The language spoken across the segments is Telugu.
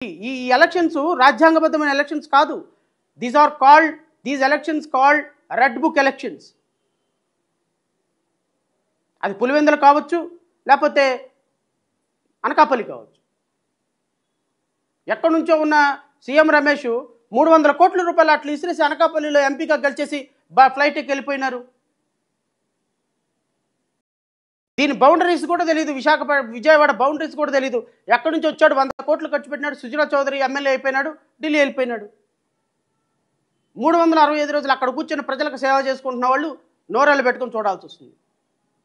ఈ ఎలక్షన్స్ రాజ్యాంగబద్ధమైన ఎలక్షన్స్ కాదు. These elections called red book elections. అది పులివెందులు కావచ్చు, లేకపోతే అనకాపల్లి కావచ్చు. ఎక్కడి నుంచో ఉన్న సీఎం రమేష్ 300 కోట్ల రూపాయలు అట్లా ఇసిరేసి అనకాపల్లిలో ఎంపీగా గెలిచేసి ఫ్లైట్కి వెళ్ళిపోయినారు. దీని బౌండరీస్ కూడా తెలియదు. విజయవాడ బౌండరీస్ కూడా తెలియదు. ఎక్కడి నుంచి వచ్చాడు, 100 కోట్లు ఖర్చు పెట్టినాడు, సుజనా చౌదరి ఎమ్మెల్యే అయిపోయినాడు, ఢిల్లీ వెళ్ళిపోయినాడు. 365 రోజులు అక్కడ కూర్చొని ప్రజలకు సేవ చేసుకుంటున్న వాళ్ళు నోరాలు పెట్టుకొని చూడాల్సి వస్తుంది.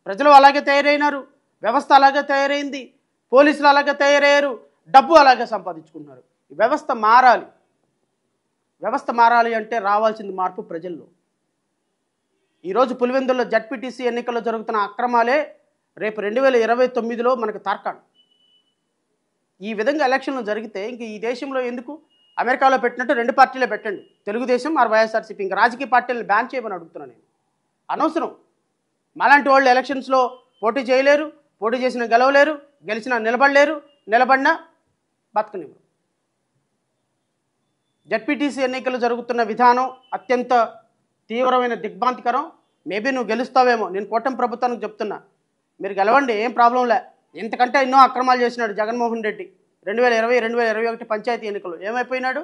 ప్రజలు అలాగే తయారైనారు, వ్యవస్థ అలాగే తయారైంది, పోలీసులు అలాగే తయారయ్యారు, డబ్బు అలాగే సంపాదించుకుంటున్నారు. ఈ వ్యవస్థ మారాలి. వ్యవస్థ మారాలి అంటే రావాల్సింది మార్పు ప్రజల్లో. ఈరోజు పులివెందుల్లో జడ్పీటీసీ ఎన్నికల్లో జరుగుతున్న అక్రమాలే రేపు 2029లో మనకు తార్కాణం. ఈ విధంగా ఎలక్షన్లు జరిగితే ఇంక ఈ దేశంలో ఎందుకు? అమెరికాలో పెట్టినట్టు 2 పార్టీలే పెట్టండి, తెలుగుదేశం ఆర్ వైఎస్ఆర్సీపీ. ఇంకా రాజకీయ పార్టీలను బ్యాన్ చేయమని అడుగుతున్నాను నేను. అనవసరం. మాలాంటి వాళ్ళు ఎలక్షన్స్లో పోటీ చేయలేరు, పోటీ చేసిన గెలవలేరు, గెలిచినా నిలబడలేరు, నిలబడినా బతకనివ్వరు. జడ్పీటీసీ ఎన్నికలు జరుగుతున్న విధానం అత్యంత తీవ్రమైన దిగ్భ్రాంతికరం. మేబీ నువ్వు గెలుస్తావేమో, నేను కూటమి ప్రభుత్వానికి చెప్తున్నా, మీరు గెలవండి, ఏం ప్రాబ్లంలే. ఇంతకంటే ఎన్నో అక్రమాలు చేసినాడు జగన్మోహన్ రెడ్డి. 2020, 2021 పంచాయతీ ఎన్నికలు ఏమైపోయినాడు?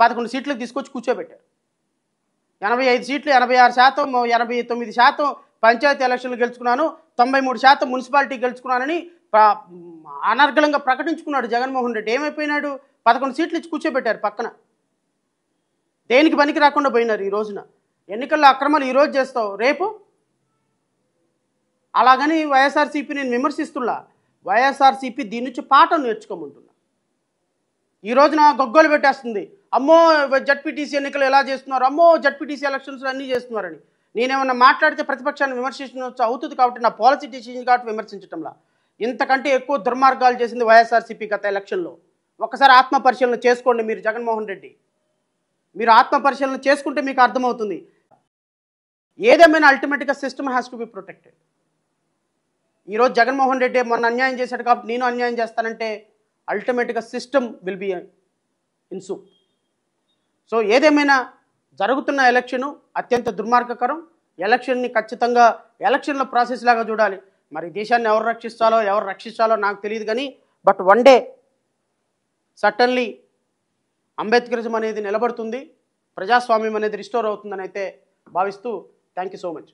11 సీట్లకు తీసుకొచ్చి కూర్చోబెట్టారు. 85 సీట్లు, 86%, 89% పంచాయతీ ఎలక్షన్లు గెలుచుకున్నాను, 93% మున్సిపాలిటీ గెలుచుకున్నానని అనర్గళంగా ప్రకటించుకున్నాడు జగన్మోహన్ రెడ్డి. ఏమైపోయినాడు? 11 సీట్లు ఇచ్చి కూర్చోబెట్టారు పక్కన. దేనికి పనికి రాకుండా పోయినారు. ఈ రోజున ఎన్నికల్లో అక్రమాలు ఈరోజు చేస్తావు, రేపు అలాగని వైఎస్ఆర్సీపీ నేను విమర్శిస్తున్నా. వైఎస్ఆర్సీపీ దీని నుంచి పాఠం నేర్చుకోమంటున్నా. ఈ రోజున గొగ్గోలు పెట్టేస్తుంది, అమ్మో జడ్పీటీసీ ఎన్నికలు ఎలా చేస్తున్నారు, అమ్మో జడ్పీటీసీ ఎలక్షన్స్లో అన్నీ చేస్తున్నారని. నేనేమన్నా మాట్లాడితే ప్రతిపక్షాన్ని విమర్శించవచ్చు అవుతుంది కాబట్టి నా పాలసీ డిసిజన్ కాబట్టి విమర్శించటంలా. ఇంతకంటే ఎక్కువ దుర్మార్గాలు చేసింది వైఎస్ఆర్సీపీ గత ఎలక్షన్లో. ఒకసారి ఆత్మపరిశీలన చేసుకోండి మీరు. జగన్మోహన్ రెడ్డి, మీరు ఆత్మపరిశీలన చేసుకుంటే మీకు అర్థమవుతుంది. ఏదేమైనా అల్టిమేట్గా system has to be protected. ఈరోజు జగన్మోహన్ రెడ్డి మొన్న అన్యాయం చేశాడు కాబట్టి నేను అన్యాయం చేస్తానంటే అల్టిమేట్గా system will be in soup. So ఏదేమైనా జరుగుతున్న ఎలక్షను అత్యంత దుర్మార్గకరం. ఎలక్షన్ని ఖచ్చితంగా ఎలక్షన్ల ప్రాసెస్ లాగా చూడాలి. మరి దేశాన్ని ఎవరు రక్షించాలో నాకు తెలియదు కానీ but one day certainly Ambedkarism అనేది నిలబడుతుంది, ప్రజాస్వామ్యం అనేది రిస్టోర్ అవుతుందని అయితే భావిస్తూ థ్యాంక్ యూ సో మచ్.